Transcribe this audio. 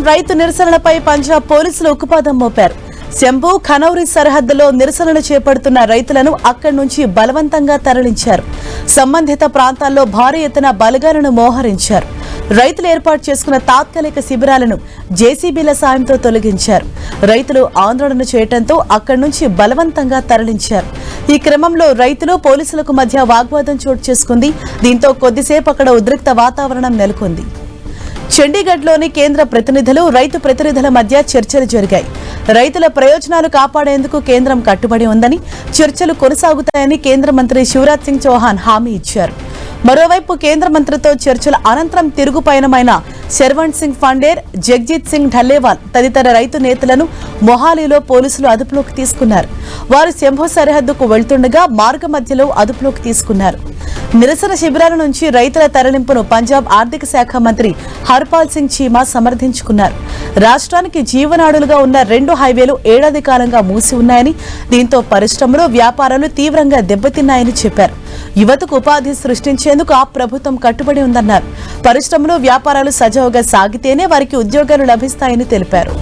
రైతు నిరసనలపై పంజాబ్ పోలీసులు ఉక్కుపాదం మోపారు. శంభు ఖనౌరి సరిహద్దులో నిరసనలు చేపడుతున్న రైతులను అక్కడి నుంచి బలవంతంగా తరలించారు. సంబంధిత ప్రాంతాల్లో భారీ ఎత్తున బలగాలను మోహరించారు. రైతులు ఏర్పాటు చేసుకున్న తాత్కాలిక శిబిరాలను జేసీబీల సాయంతో తొలగించారు. రైతులు ఆందోళన చేయడంతో అక్కడి నుంచి బలవంతంగా తరలించారు. ఈ క్రమంలో రైతులు పోలీసులకు మధ్య వాగ్వాదం చోటు చేసుకుంది. దీంతో కొద్దిసేపు అక్కడ ఉద్రిక్త వాతావరణం నెలకొంది. చండీగఢ్లోని కేంద్ర ప్రతినిధులు రైతు ప్రతినిధుల మధ్య చర్చలు జరిగాయి. రైతుల ప్రయోజనాలు కాపాడేందుకు కేంద్రం కట్టుబడి ఉందని, చర్చలు కొనసాగుతాయని కేంద్ర మంత్రి శివరాజ్ సింగ్ చౌహాన్ హామీ ఇచ్చారు. మరోవైపు కేంద్ర మంత్రితో చర్చల అనంతరం తిరుగు పయనమైన శర్వణ్ సింగ్ ఫండేర్, జగ్జీత్ సింగ్ ఢల్లేవాల్ తదితర రైతు నేతలను మొహాలీలో పోలీసులు అదుపులోకి తీసుకున్నారు. వారు శంభు సరిహద్దుకు వెళ్తుండగా మార్గ మధ్యలో అదుపులోకి తీసుకున్నారు. నిరసన శిబిరాల నుంచి రైతుల తరలింపును పంజాబ్ ఆర్థిక శాఖ మంత్రి హర్పాల్ సింగ్ చీమా సమర్థించుకున్నారు. రాష్ట్రానికి జీవనాడులుగా ఉన్న 2 హైవేలు ఏడాది కాలంగా మూసి ఉన్నాయని, దీంతో పరిశ్రమలు, వ్యాపారాలు తీవ్రంగా దెబ్బతిన్నాయని చెప్పారు. యువతకు ఉపాధి సృష్టించేందుకు ఆ ప్రభుత్వం కట్టుబడి ఉందన్నారు. పరిశ్రమలు, వ్యాపారాలు సజావుగా సాగితేనే వారికి ఉద్యోగాలు లభిస్తాయని తెలిపారు.